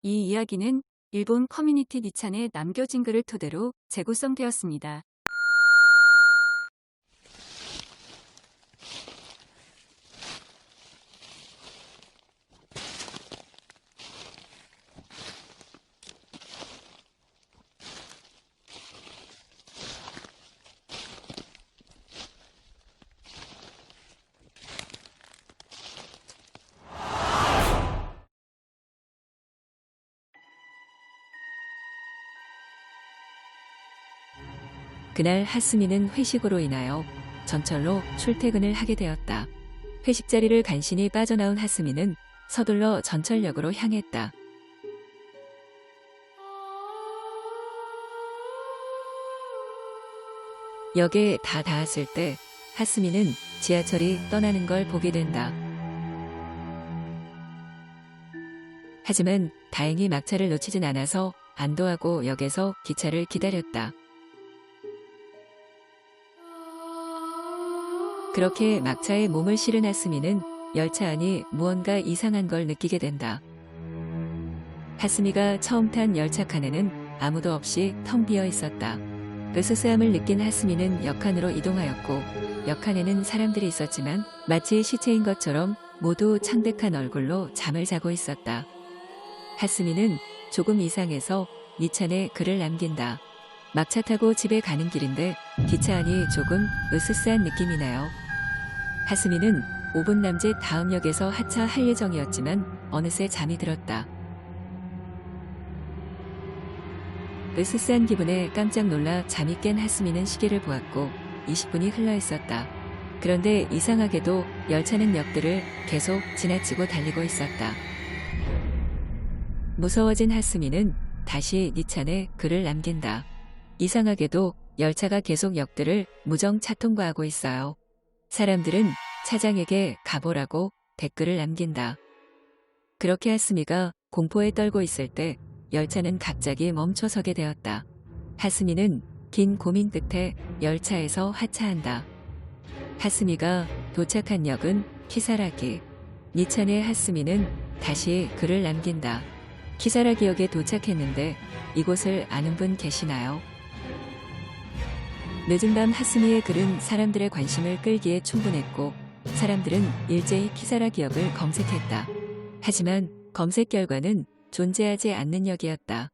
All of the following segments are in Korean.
이 이야기는 일본 커뮤니티 니찬에 남겨진 글을 토대로 재구성되었습니다. 그날 하스미는 회식으로 인하여 전철로 출퇴근을 하게 되었다. 회식 자리를 간신히 빠져나온 하스미는 서둘러 전철역으로 향했다. 역에 다 닿았을 때 하스미는 지하철이 떠나는 걸 보게 된다. 하지만 다행히 막차를 놓치진 않아서 안도하고 역에서 기차를 기다렸다. 그렇게 막차에 몸을 실은 하스미는 열차 안이 무언가 이상한 걸 느끼게 된다. 하스미가 처음 탄 열차 칸에는 아무도 없이 텅 비어 있었다. 으스스함을 느낀 하스미는 역칸으로 이동하였고 역칸에는 사람들이 있었지만 마치 시체인 것처럼 모두 창백한 얼굴로 잠을 자고 있었다. 하스미는 조금 이상해서 니찬에 글을 남긴다. 막차 타고 집에 가는 길인데 기차 안이 조금 으스스한 느낌이 나요. 하스미는 5분 남짓 다음 역에서 하차할 예정이었지만 어느새 잠이 들었다. 으스스한 기분에 깜짝 놀라 잠이 깬 하스미는 시계를 보았고 20분이 흘러 있었다. 그런데 이상하게도 열차는 역들을 계속 지나치고 달리고 있었다. 무서워진 하스미는 다시 니찬에 글을 남긴다. 이상하게도 열차가 계속 역들을 무정차 통과하고 있어요. 사람들은 차장에게 가보라고 댓글을 남긴다. 그렇게 하스미가 공포에 떨고 있을 때 열차는 갑자기 멈춰서게 되었다. 하스미는 긴 고민 끝에 열차에서 하차한다. 하스미가 도착한 역은 키사라기. 니찬의 하스미는 다시 글을 남긴다. 키사라기역에 도착했는데 이곳을 아는 분 계시나요? 늦은 밤 하스미의 글은 사람들의 관심을 끌기에 충분했고 사람들은 일제히 키사라기역을 검색했다. 하지만 검색 결과는 존재하지 않는 역이었다.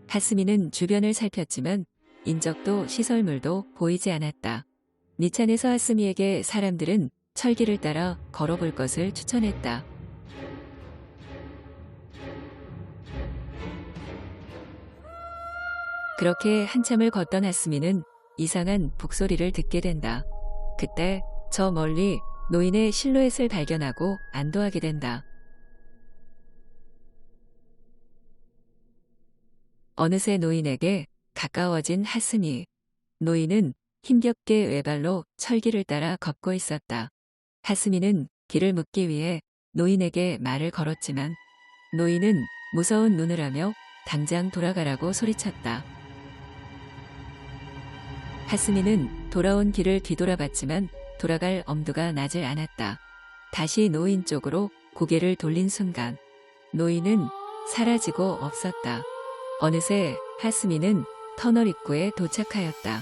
하스미는 주변을 살폈지만 인적도 시설물도 보이지 않았다. 니찬에서 하스미에게 사람들은 철길을 따라 걸어볼 것을 추천했다. 그렇게 한참을 걷던 하스미는 이상한 북소리를 듣게 된다. 그때 저 멀리 노인의 실루엣을 발견하고 안도하게 된다. 어느새 노인에게 가까워진 하스미. 노인은 힘겹게 외발로 철길을 따라 걷고 있었다. 하스미는 길을 묻기 위해 노인에게 말을 걸었지만 노인은 무서운 눈을 하며 당장 돌아가라고 소리쳤다. 하스미는 돌아온 길을 뒤돌아봤지만 돌아갈 엄두가 나질 않았다. 다시 노인 쪽으로 고개를 돌린 순간 노인은 사라지고 없었다. 어느새 하스미는 터널 입구에 도착하였다.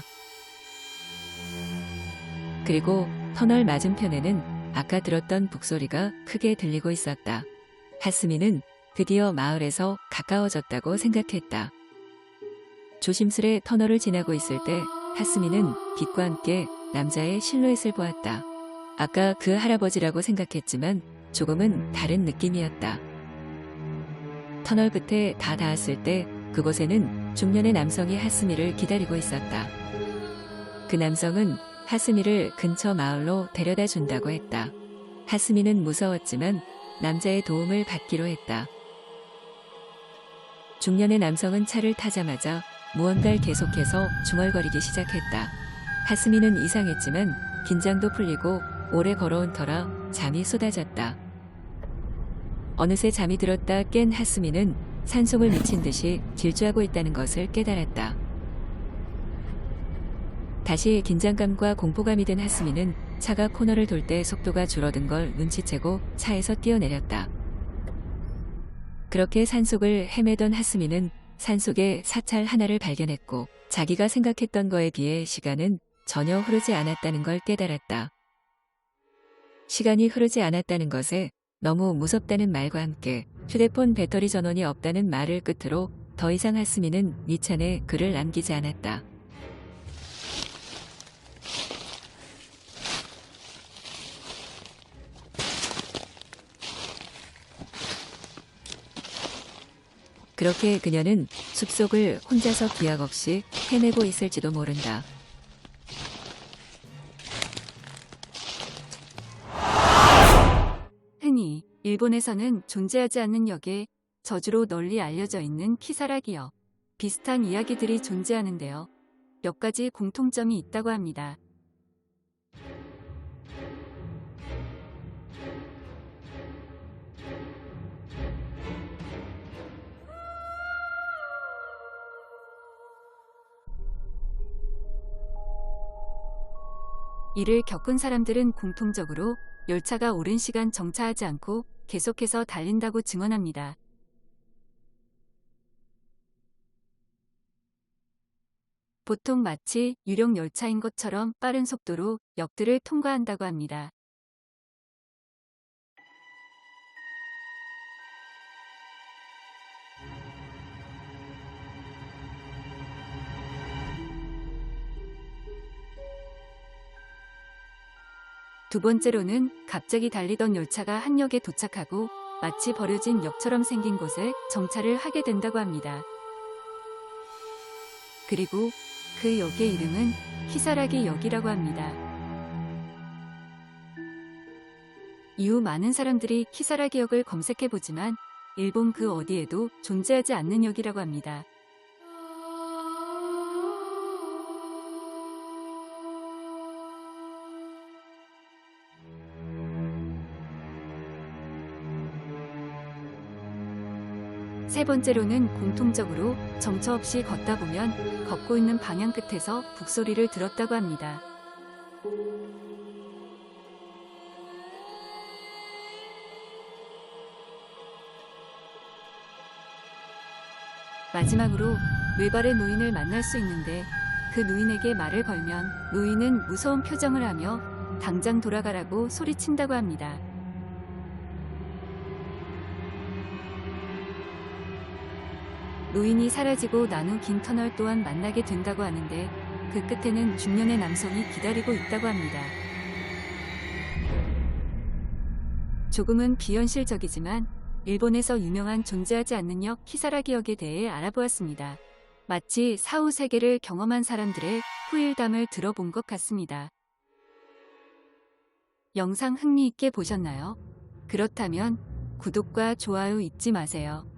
그리고 터널 맞은편에는 아까 들었던 북소리가 크게 들리고 있었다. 하스미는 드디어 마을에서 가까워졌다고 생각했다. 조심스레 터널을 지나고 있을 때 하스미는 빛과 함께 남자의 실루엣을 보았다. 아까 그 할아버지라고 생각했지만 조금은 다른 느낌이었다. 터널 끝에 다 닿았을 때 그곳에는 중년의 남성이 하스미를 기다리고 있었다. 그 남성은 하스미를 근처 마을로 데려다 준다고 했다. 하스미는 무서웠지만 남자의 도움을 받기로 했다. 중년의 남성은 차를 타자마자 무언가를 계속해서 중얼거리기 시작했다. 하스미는 이상했지만 긴장도 풀리고 오래 걸어온 터라 잠이 쏟아졌다. 어느새 잠이 들었다 깬 하스미는 산속을 미친 듯이 질주하고 있다는 것을 깨달았다. 다시 긴장감과 공포감이 든 하스미는 차가 코너를 돌 때 속도가 줄어든 걸 눈치채고 차에서 뛰어내렸다. 그렇게 산속을 헤매던 하스미는 산속에 사찰 하나를 발견했고 자기가 생각했던 거에 비해 시간은 전혀 흐르지 않았다는 걸 깨달았다. 시간이 흐르지 않았다는 것에 너무 무섭다는 말과 함께 휴대폰 배터리 전원이 없다는 말을 끝으로 더 이상 하스미는 니찬에 글을 남기지 않았다. 그렇게 그녀는 숲속을 혼자서 기약 없이 헤매고 있을지도 모른다. 흔히 일본에서는 존재하지 않는 역에 저주로 널리 알려져 있는 키사라기역. 비슷한 이야기들이 존재하는데요. 몇 가지 공통점이 있다고 합니다. 이를 겪은 사람들은 공통적으로 열차가 오랜 시간 정차하지 않고 계속해서 달린다고 증언합니다. 보통 마치 유령 열차인 것처럼 빠른 속도로 역들을 통과한다고 합니다. 두 번째로는 갑자기 달리던 열차가 한 역에 도착하고 마치 버려진 역처럼 생긴 곳에 정차를 하게 된다고 합니다. 그리고 그 역의 이름은 키사라기 역이라고 합니다. 이후 많은 사람들이 키사라기 역을 검색해보지만 일본 그 어디에도 존재하지 않는 역이라고 합니다. 세 번째로는 공통적으로 정처 없이 걷다 보면 걷고 있는 방향 끝에서 북소리를 들었다고 합니다. 마지막으로 외발의 노인을 만날 수 있는데 그 노인에게 말을 걸면 노인은 무서운 표정을 하며 당장 돌아가라고 소리친다고 합니다. 노인이 사라지고 난 후 긴 터널 또한 만나게 된다고 하는데 그 끝에는 중년의 남성이 기다리고 있다고 합니다. 조금은 비현실적이지만 일본에서 유명한 존재하지 않는 역 키사라기 역에 대해 알아보았습니다. 마치 사후 세계를 경험한 사람들의 후일담을 들어본 것 같습니다. 영상 흥미있게 보셨나요? 그렇다면 구독과 좋아요 잊지 마세요.